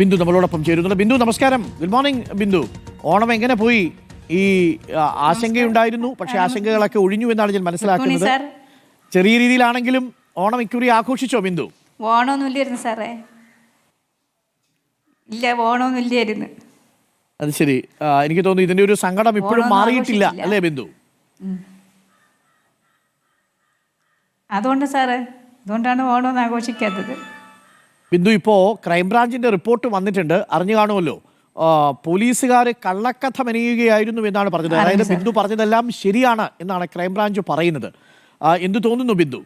ബിന്ദു നമ്മളോടൊപ്പം ചേരുന്നുണ്ട്. ബിന്ദു നമസ്കാരം, ഗുഡ് മോർണിംഗ് ബിന്ദു. ഓണം എങ്ങനെ പോയി? ഈ ആശങ്കയുണ്ടായിരുന്നു, പക്ഷെ ആശങ്കകളൊക്കെ ഒഴിഞ്ഞു എന്നാണ് ഞാൻ മനസ്സിലാക്കുന്നത്. ചെറിയ രീതിയിലാണെങ്കിലും ഓണം ഇക്കുറി ആഘോഷിച്ചോ ബിന്ദു? ഓണമൊന്നുമില്ലായിരുന്നു സാറേ, ഇല്ല ഓണമൊന്നുമില്ലായിരുന്നു. അത് ശരി. എനിക്ക് തോന്നുന്നു ഇതിന്റെ ഒരു സങ്കടം ഇപ്പോഴും മാറിയിട്ടില്ല അല്ലേ ബിന്ദു? അതുകൊണ്ട് സാറേ, അതുകൊണ്ടാണ് ഓണം ആഘോഷിക്കാത്തത്. ബിന്ദു, ഇപ്പോ ക്രൈംബ്രാഞ്ചിന്റെ റിപ്പോർട്ട് വന്നിട്ടുണ്ട്, അറിഞ്ഞു കാണുമല്ലോ. പോലീസുകാർ കള്ളക്കഥ മെനയുകയായിരുന്നു എന്നാണ് പറഞ്ഞത്. അതായത് ബിന്ദു പറഞ്ഞതെല്ലാം ശരിയാണ് എന്നാണ് ക്രൈംബ്രാഞ്ച് പറയുന്നത്. എന്തു തോന്നുന്നു ബിന്ദു?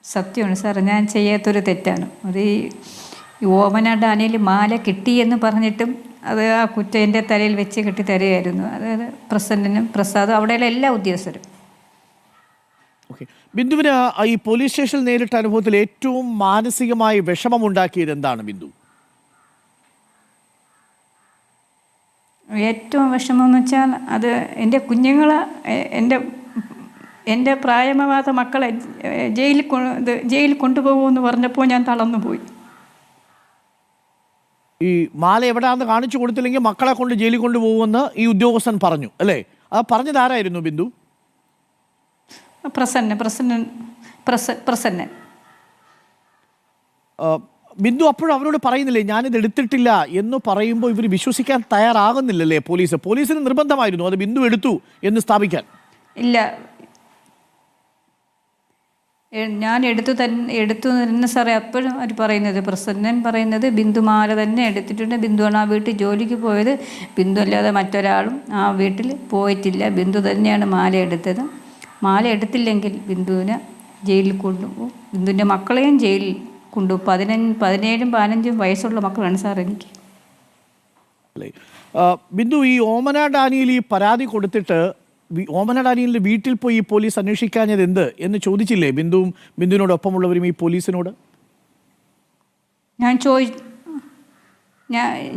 സത്യമാണ് സാറേ, ഞാൻ ചെയ്യാത്തൊരു തെറ്റാണ് അത്. ഈ ഓമന ഡാനിയിൽ മാല കിട്ടിയെന്ന് പറഞ്ഞിട്ടും അത് ആ കുറ്റം എൻ്റെ തലയിൽ വെച്ച് കെട്ടി തരികയായിരുന്നു. അതായത് പ്രസിഡന്റിനും പ്രസാദും അവിടെയുള്ള എല്ലാ ഉദ്യോഗസ്ഥരും. ഓക്കെ, ബിന്ദുവിന് ഈ പോലീസ് സ്റ്റേഷനിൽ നേരിട്ട അനുഭവത്തിൽ ഏറ്റവും മാനസികമായി വിഷമമുണ്ടാക്കിയത് എന്താണ് ബിന്ദു? ഏറ്റവും വിഷമമെന്ന് വെച്ചാൽ അത് എൻ്റെ കുഞ്ഞുങ്ങളെ, എൻ്റെ പ്രായമാവാത്ത മക്കളെ ജയിലിൽ കൊണ്ടുപോകുമെന്ന് പറഞ്ഞപ്പോൾ ഞാൻ തളർന്നുപോയി. ഈ മാല എവിടെയാണെന്ന് കാണിച്ചു കൊടുത്തില്ലെങ്കിൽ മക്കളെ കൊണ്ട് ജയിലിൽ കൊണ്ടുപോകുമെന്ന് ഈ ഉദ്യോഗസ്ഥൻ പറഞ്ഞു അല്ലേ? അത് പറഞ്ഞത് ആരായിരുന്നു ബിന്ദു? പ്രസന്നൻ. ബിന്ദു അപ്പോഴും അവരോട് പറയുന്നില്ലേ ഞാനിത് എടുത്തിട്ടില്ല എന്ന് പറയുമ്പോൾ ഇവർ വിശ്വസിക്കാൻ തയ്യാറാകുന്നില്ലല്ലേ പോലീസിന് നിർബന്ധമായിരുന്നു അത് ബിന്ദു എടുത്തു എന്ന് സ്ഥാപിക്കാൻ? ഇല്ല, ഞാൻ എടുത്തു തന്നെ സാറേ. അപ്പോഴും അവർ പറയുന്നത്, പ്രസന്നൻ പറയുന്നത് ബിന്ദുമാല തന്നെ എടുത്തിട്ടുണ്ട്, ബിന്ദുവാണ് ആ വീട്ടിൽ ജോലിക്ക് പോയത്, ബിന്ദു അല്ലാതെ മറ്റൊരാളും ആ വീട്ടിൽ പോയിട്ടില്ല, ബിന്ദു തന്നെയാണ് മാല എടുത്തത്. മാല എടുത്തില്ലെങ്കിൽ ബിന്ദുവിനെ ജയിലിൽ കൊണ്ടുപോകും, ബിന്ദുവിൻ്റെ മക്കളെയും ജയിലിൽ കൊണ്ടുപോകും. 17ഉം 15ഉം വയസ്സുള്ള മക്കളാണ് സാർ എനിക്ക്. ബിന്ദു, ഈ ഓമന ഡാനിയിൽ ഈ പരാതി കൊടുത്തിട്ട് ഓമന ഡാനിയലിൻ്റെ വീട്ടിൽ പോയി ഈ പോലീസ് അന്വേഷിക്കാഞ്ഞത് എന്ത് എന്ന് ചോദിച്ചില്ലേ ബിന്ദുവിനോടൊപ്പമുള്ളവരും ഈ പോലീസിനോട്?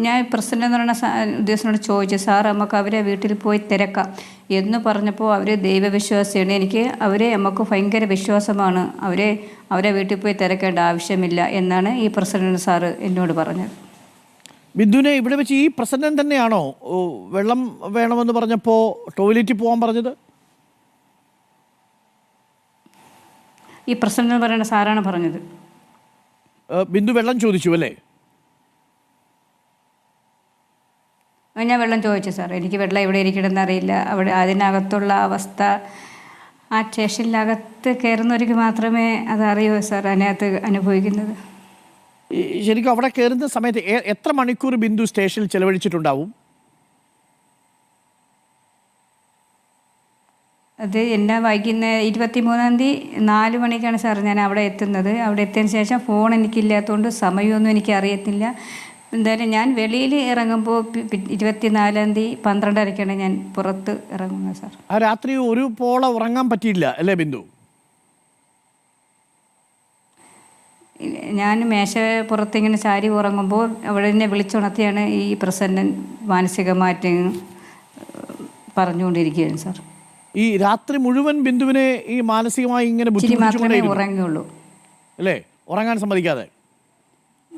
ഞാൻ പ്രസിഡന്റ് എന്ന് പറയുന്ന ഉദ്യോഗസ്ഥനോട് ചോദിച്ചു, സാർ നമുക്ക് അവരെ വീട്ടിൽ പോയി തിരക്കാം എന്ന് പറഞ്ഞപ്പോൾ അവർ ദൈവവിശ്വാസിയാണ്, നമുക്ക് ഭയങ്കര വിശ്വാസമാണ്, അവരെ വീട്ടിൽ പോയി തിരക്കേണ്ട ആവശ്യമില്ല എന്നാണ് ഈ പ്രസിഡന്റ് സാറ് എന്നോട് പറഞ്ഞത്. ബിന്ദുവിനെ ഇവിടെ വെച്ച് ഈ പ്രസിഡന്റ് തന്നെയാണോ വെള്ളം വേണമെന്ന് പറഞ്ഞപ്പോൾ ടോയ്ലറ്റിൽ പോകാൻ പറഞ്ഞത്? ഈ പ്രസിഡന്റ് പറയുന്ന സാറാണ് പറഞ്ഞത്. ബിന്ദു വെള്ളം ചോദിച്ചു അല്ലേ? ഞാൻ വെള്ളം ചോദിച്ചു സാർ, എനിക്ക് വെള്ളം എവിടെ ഇരിക്കണമെന്ന് അറിയില്ല. അവിടെ അതിനകത്തുള്ള അവസ്ഥ, ആ സ്റ്റേഷനിലകത്ത് കയറുന്നവർക്ക് മാത്രമേ അതറിയൂ സാർ, അതിനകത്ത് അനുഭവിക്കുന്നത്. ശരിക്കും അവിടെ കയറുന്ന സമയത്ത് എത്ര മണിക്കൂർ ബിന്ദു സ്റ്റേഷനിൽ ചെലവഴിച്ചിട്ടുണ്ടാവും? അത് എന്നെ വൈകുന്നേരം 23-ാം തീയതി 4 മണിക്കാണ് സാർ ഞാൻ അവിടെ എത്തുന്നത്. അവിടെ എത്തിയതിന് ശേഷം ഫോൺ എനിക്കില്ലാത്തതുകൊണ്ട് സമയമൊന്നും എനിക്ക് അറിയത്തില്ല. എന്തായാലും ഞാൻ വെളിയിൽ ഇറങ്ങുമ്പോൾ 24-ാം തീയതി 12:30-ക്കാണ് ഞാൻ പുറത്ത് ഇറങ്ങുന്നത് സാർ. ആ രാത്രി ഒരു പോള ഉറങ്ങാൻ പറ്റിയില്ല അല്ലേ ബിന്ദു? ഞാൻ പുറത്തിങ്ങനെ ചാരി ഉറങ്ങുമ്പോൾ അവിടെ എന്നെ വിളിച്ചുണർത്തിയാണ് ഈ പ്രസന്നൻ മാനസികമായിട്ട് പറഞ്ഞുകൊണ്ടിരിക്കുകയാണ് സാർ. ഈ രാത്രി മുഴുവൻ ബിന്ദുവിനെ ഈ മാനസികമായി ഇങ്ങനെ മാത്രമേ ഉറങ്ങുള്ളൂ അല്ലേ? ഉറങ്ങാൻ സമ്മതിക്കാതെ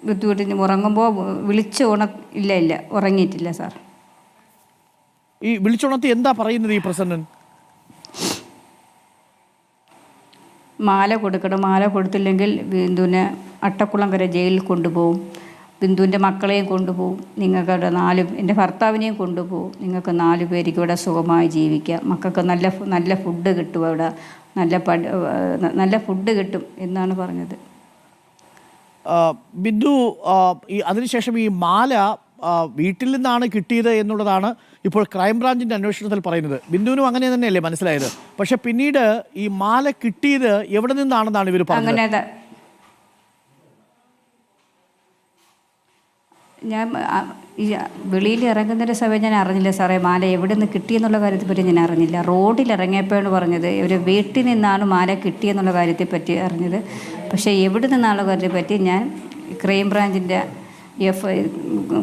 ബുദ്ധിമുട്ടിന് ഉറങ്ങുമ്പോൾ ഇല്ല ഉറങ്ങിയിട്ടില്ല സാർ. ഈ വിളിച്ചുണർത്തി എന്താ പറയുന്നത് ഈ പ്രസന്നൻ? മാല കൊടുക്കണം, മാല കൊടുത്തില്ലെങ്കിൽ ബിന്ദുവിനെ അട്ടക്കുളങ്കര ജയിലിൽ കൊണ്ടുപോകും, ബിന്ദുവിൻ്റെ മക്കളെയും കൊണ്ടുപോകും, നിങ്ങൾക്ക് എൻ്റെ ഭർത്താവിനെയും കൊണ്ടുപോകും, നിങ്ങൾക്ക് 4 പേർക്ക് ഇവിടെ സുഖമായി ജീവിക്കാം, മക്കൾക്ക് നല്ല ഫുഡ് കിട്ടും, അവിടെ നല്ല ഫുഡ് കിട്ടും എന്നാണ് പറഞ്ഞത്. ബിന്ദു, അതിനുശേഷം ഈ മാല വീട്ടിൽ നിന്നാണ് കിട്ടിയത് എന്നുള്ളതാണ് ഇപ്പോൾ ക്രൈംബ്രാഞ്ചിന്റെ അന്വേഷണത്തിൽ പറയുന്നത്. ബിന്ദുവിനും അങ്ങനെ തന്നെയല്ലേ മനസ്സിലായത്? പക്ഷെ പിന്നീട് ഈ മാല കിട്ടിയത് എവിടെ നിന്നാണെന്നാണ് ഇവർ പറഞ്ഞത്. ഞാൻ വെളിയിൽ ഇറങ്ങുന്നൊരു സമയം ഞാൻ അറിഞ്ഞില്ല സാറേ, മാല എവിടെ നിന്ന് കിട്ടിയെന്നുള്ള കാര്യത്തെപ്പറ്റി ഞാൻ അറിഞ്ഞില്ല. റോഡിൽ ഇറങ്ങിയപ്പോഴാണ് പറഞ്ഞത് ഇവർ വീട്ടിൽ നിന്നാണ് മാല കിട്ടിയെന്നുള്ള കാര്യത്തെപ്പറ്റി അറിഞ്ഞത്. പക്ഷേ എവിടെ നിന്നുള്ള കാര്യത്തെപ്പറ്റി ഞാൻ ക്രൈംബ്രാഞ്ചിൻ്റെ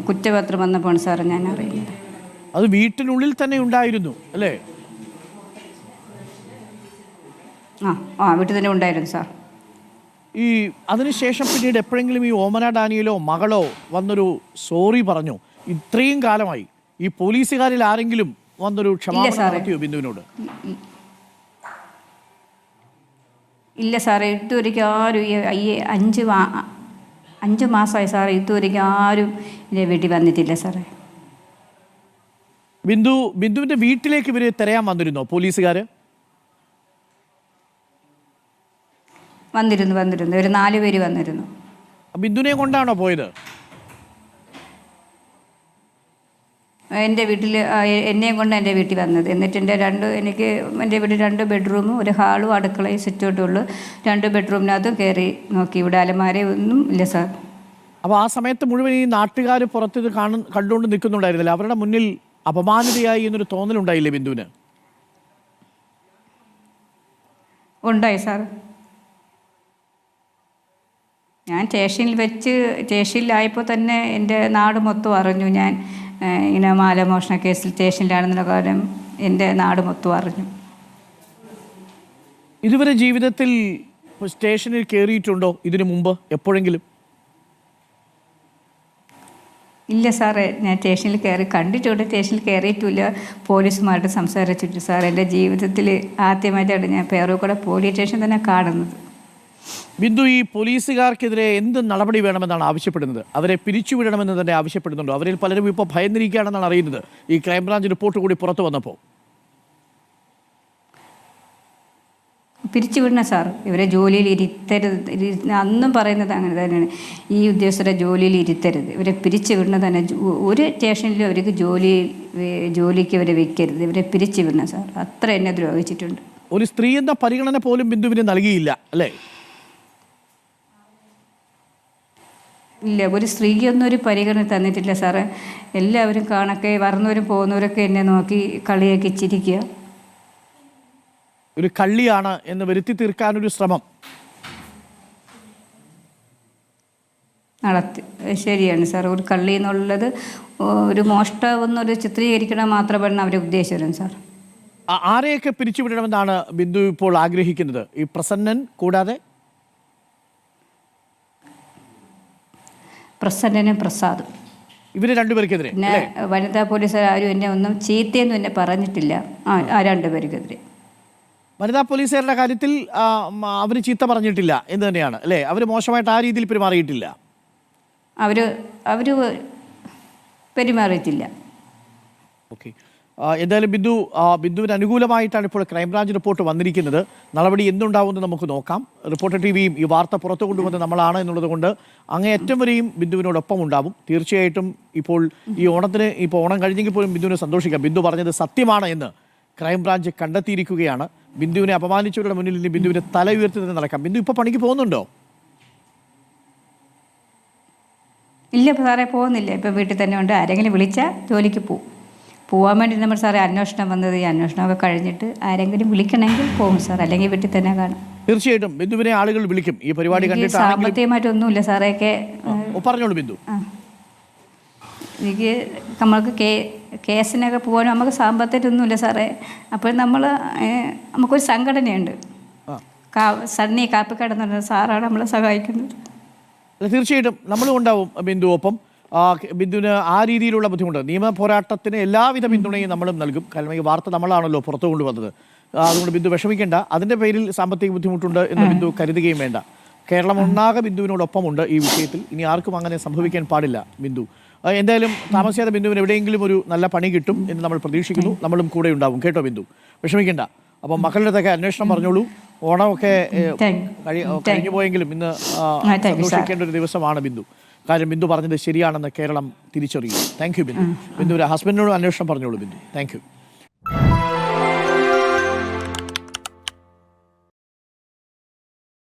കുറ്റപത്രം വന്നപ്പോൾ സാറ് ഞാൻ അറിയുന്നത്. അത് വീട്ടിനുള്ളിൽ തന്നെ ഉണ്ടായിരുന്നു അല്ലേ? വീട്ടിൽ തന്നെ ഉണ്ടായിരുന്നു സാർ. ഈ അതിനുശേഷം പിന്നീട് എപ്പോഴെങ്കിലും ഈ ഓമന ഡാനിയലോ മകളോ വന്നൊരു സോറി പറഞ്ഞു? ഇത്രയും കാലമായി ഈ പോലീസുകാരിൽ ആരെങ്കിലും വന്നൊരു ക്ഷമാപണം നടത്തിയോ ബിന്ദുവിനോട്? ഇല്ല സാറേ, ഇതുവരെയ്ക്കും ആരും ഈ 5 മാസമായി സാറേ, ഇതുവരെയ്ക്കും ആരും എൻ്റെ വീട്ടിൽ വന്നിട്ടില്ല സാറേ. ബിന്ദുവിന്റെ വീട്ടിലേക്ക് ഇവര് തിരയാൻ വന്നിരുന്നോ പോലീസുകാർ? വന്നിരുന്നു ഒരു 4 പേര് വന്നിരുന്നു. ബിന്ദുവിനെ കൊണ്ടാണോ പോയത്? എൻ്റെ വീട്ടിൽ എന്നെയും കൊണ്ട് എൻ്റെ വീട്ടിൽ വന്നത്. എന്നിട്ട് എനിക്ക് എൻ്റെ വീട്ടിൽ 2 ബെഡ്റൂമും ഒരു ഹാളും അടുക്കളയും സിറ്റൗട്ടും ഉള്ളു. 2 ബെഡ്റൂമിനകത്തും കയറി നോക്കി. ഇവിടെ അലമാര ഒന്നും ഇല്ല സാർ. അപ്പോൾ ആ സമയത്ത് മുഴുവൻ ഈ നാട്ടുകാർ പുറത്ത് ഇത് കണ്ടുകൊണ്ട് നിൽക്കുന്നുണ്ടായിരുന്നില്ല? അവരുടെ മുന്നിൽ അപമാനിതയായി എന്നൊരു തോന്നലുണ്ടായില്ലേ ബിന്ദുവിന്? ഉണ്ടായി സാർ. ഞാൻ സ്റ്റേഷനിലായപ്പോൾ തന്നെ എൻ്റെ നാട് മൊത്തം അറിഞ്ഞു. ഞാൻ ഇങ്ങനെ മാലമോഷണ കേസിൽ സ്റ്റേഷനിലാണെന്നുള്ള കാര്യം എൻ്റെ നാട് മൊത്തം അറിഞ്ഞു. ഇതുവരെ ജീവിതത്തിൽ സ്റ്റേഷനിൽ കയറിയിട്ടുണ്ടോ ഇതിനു മുമ്പ് എപ്പോഴെങ്കിലും? ഇല്ല സാറേ, ഞാൻ സ്റ്റേഷനിൽ കണ്ടിട്ടുണ്ട്. സ്റ്റേഷനിൽ കയറിയിട്ടില്ല, പോലീസുമായിട്ട് സംസാരിച്ചിട്ടില്ല സാർ. എൻ്റെ ജീവിതത്തിൽ ആദ്യമായിട്ടാണ് ഞാൻ പേരൂർക്കട പോലീസ് സ്റ്റേഷൻ തന്നെ കാണുന്നത്. ബിന്ദു, ഈ പോലീസുകാർക്കെതിരെ എന്ത് നടപടി വേണമെന്നാണ് ആവശ്യപ്പെടുന്നത്? അവരെ പിരിച്ചുവിടണമെന്ന് തന്നെ ആവശ്യപ്പെടുന്നുണ്ടോ? അവരിൽ പലരും ഇപ്പോൾ ഭയന്നിരിക്കുകയാണെന്നാണ് അറിയുന്നത് ഈ ക്രൈംബ്രാഞ്ച് റിപ്പോർട്ട് കൂടി പുറത്തു വന്നപ്പോൾ. പിരിച്ചുവിടണം സാർ. ഇവരെ ജോലിയിൽ ഇരുത്തരുത്. അന്നും പറയുന്നത് അങ്ങനെ തന്നെയാണ്. ഈ ഉദ്യോഗസ്ഥരെ ജോലിയിൽ ഇരുത്തരുത്, ഇവരെ പിരിച്ചുവിടണം തന്നെ. ഒരു സ്റ്റേഷനിലും അവർക്ക് ജോലിക്ക് ഇവരെ വെക്കരുത്, ഇവരെ പിരിച്ചുവിടണം സാർ. അത്ര എന്നെ ദ്രോഹിച്ചിട്ടുണ്ട്. ഒരു സ്ത്രീ എന്ന പരിഗണന പോലും ബിന്ദുവിന് നൽകിയില്ല അല്ലേ? ഇല്ല, ഒരു സ്ത്രീക്കൊന്നും ഒരു പരിഗണന തന്നിട്ടില്ല സാറേ. എല്ലാവരും കാണക്കെ വരുന്നവരും പോകുന്നവരൊക്കെ എന്നെ നോക്കി കളിയാക്കി ചിരിക്കുക. ഒരു കള്ളിയാണ് എന്ന് വരുത്തി തീർക്കാനൊരു ശ്രമം നടത്തി. ശരിയാണ് സാർ. ഒരു കള്ളി എന്നുള്ളത് ഒരു മോഷ്ടാവെന്നൊരു ചിത്രീകരിക്കണം മാത്രമാണ് അവരെ ഉദ്ദേശിച്ചത് സാർ. ആരെയൊക്കെ പിരിച്ചുവിടണമെന്നാണ് ബിന്ദു ഇപ്പോൾ ആഗ്രഹിക്കുന്നത്? ഈ പ്രസന്നൻ കൂടാതെ പ്രസന്നനും പ്രസാദും, ഇവര് രണ്ടുപേർക്കെതിരെ. പിന്നെ വനിതാ പോലീസുകാർ ആരും എന്നെ ഒന്നും ചീത്തയൊന്നും എന്നെ പറഞ്ഞിട്ടില്ല. ആ 2 പേർക്കെതിരെ. വനിതാ പോലീസുകാരുടെ കാര്യത്തിൽ അവർ ചീത്ത പറഞ്ഞിട്ടില്ല എന്ന് തന്നെയാണ് അല്ലേ? അവർ മോശമായിട്ട് ആ രീതിയിൽ പെരുമാറിയിട്ടില്ല. അവർ പെരുമാറിയിട്ടില്ല. ഓക്കെ. എന്തായാലും ബിന്ദുവിന് അനുകൂലമായിട്ടാണ് ഇപ്പോൾ ക്രൈംബ്രാഞ്ച് റിപ്പോർട്ട് വന്നിരിക്കുന്നത്. നടപടി എന്തുണ്ടാവുമെന്ന് നമുക്ക് നോക്കാം. റിപ്പോർട്ടർ ടിവിയും ഈ വാർത്ത പുറത്തു കൊണ്ടുവന്ന് നമ്മളാണ് എന്നുള്ളത് കൊണ്ട് അങ്ങേയറ്റം വരെയും ബിന്ദുവിനോടൊപ്പം ഉണ്ടാവും. തീർച്ചയായിട്ടും ഇപ്പോൾ ഈ ഓണത്തിന് ഓണം കഴിഞ്ഞെങ്കിൽ പോലും ബിന്ദുവിനെ സന്തോഷിക്കാം. ബിന്ദു പറഞ്ഞത് സത്യമാണ് എന്ന് ക്രൈംബ്രാഞ്ച് കണ്ടെത്തിയിരിക്കുകയാണ്. ബിന്ദുവിനെ അപമാനിച്ചവരുടെ മുന്നിൽ ഇനി ബിന്ദുവിനെ തല ഉയർത്തി തന്നെ നടക്കാം. ബിന്ദു ഇപ്പോൾ പണിക്ക് പോകുന്നുണ്ടോ? ഇല്ല സാറേ, പോകുന്നില്ല. ഇപ്പം വീട്ടിൽ തന്നെ ഉണ്ട്. ആരെങ്കിലും വിളിച്ചാൽ ജോലിക്ക് പോകാൻ വേണ്ടി നമ്മൾ സാറേ അന്വേഷണം വന്നത്. ഈ അന്വേഷണമൊക്കെ കഴിഞ്ഞിട്ട് ആരെങ്കിലും വിളിക്കണമെങ്കിൽ പോകും സാർ, അല്ലെങ്കിൽ വീട്ടിൽ തന്നെ കാണും. തീർച്ചയായിട്ടും ബിന്ദുവിനെ ആളുകൾ വിളിക്കും ഈ പരിപാടി കണ്ടിട്ട്. സാമ്പത്തികമായിട്ടൊന്നുമില്ല സാറേക്കെ. പറഞ്ഞോളൂ ബിന്ദു. എനിക്ക് നമ്മൾക്ക് കേസിനൊക്കെ പോകാനും നമുക്ക് സാമ്പത്തികമൊന്നുമില്ല സാറേ. അപ്പോൾ നമുക്കൊരു സംഘടനയുണ്ട്, സണ്ണി കാപ്പിക്കട എന്ന് പറഞ്ഞ സാറാണ് നമ്മളെ സഹായിക്കുന്നത്. തീർച്ചയായിട്ടും നമ്മളും ഉണ്ടാവും ബിന്ദു ഒപ്പം. ബിന്ദുവിന് ആ രീതിയിലുള്ള ബുദ്ധിമുട്ട്, നിയമ പോരാട്ടത്തിന് എല്ലാവിധ പിന്തുണയും നമ്മളും നൽകും. കാരണം ഈ വാർത്ത നമ്മളാണല്ലോ പുറത്തു കൊണ്ടുവന്നത്. അതുകൊണ്ട് ബിന്ദു വിഷമിക്കേണ്ട. അതിൻ്റെ പേരിൽ സാമ്പത്തിക ബുദ്ധിമുട്ടുണ്ട് എന്ന് ബിന്ദു കരുതുകയും വേണ്ട. കേരളം ഒന്നാകെ ബിന്ദുവിനോടൊപ്പമുണ്ട് ഈ വിഷയത്തിൽ. ഇനി ആർക്കും അങ്ങനെ സംഭവിക്കാൻ പാടില്ല ബിന്ദു. എന്തായാലും താമസിയാതെ ബിന്ദുവിന് എവിടെയെങ്കിലും ഒരു നല്ല പണി കിട്ടും എന്ന് നമ്മൾ പ്രതീക്ഷിക്കുന്നു. നമ്മളും കൂടെ ഉണ്ടാവും കേട്ടോ ബിന്ദു, വിഷമിക്കേണ്ട. അപ്പം മക്കളുടെ അടുത്തൊക്കെ അന്വേഷണം പറഞ്ഞോളൂ. ഓണമൊക്കെ കഴിഞ്ഞു പോയെങ്കിലും ഇന്ന് സന്തോഷിക്കേണ്ട ഒരു ദിവസമാണ് ബിന്ദു. കാര്യം ബിന്ദു പറഞ്ഞത് ശരിയാണെന്ന് കേരളം തിരിച്ചറിയും. Thank you Bindu. ബിന്ദുവിൻ്റെ ഹസ്ബൻഡിനോട് അന്വേഷണം പറഞ്ഞോളൂ ബിന്ദു. Thank you.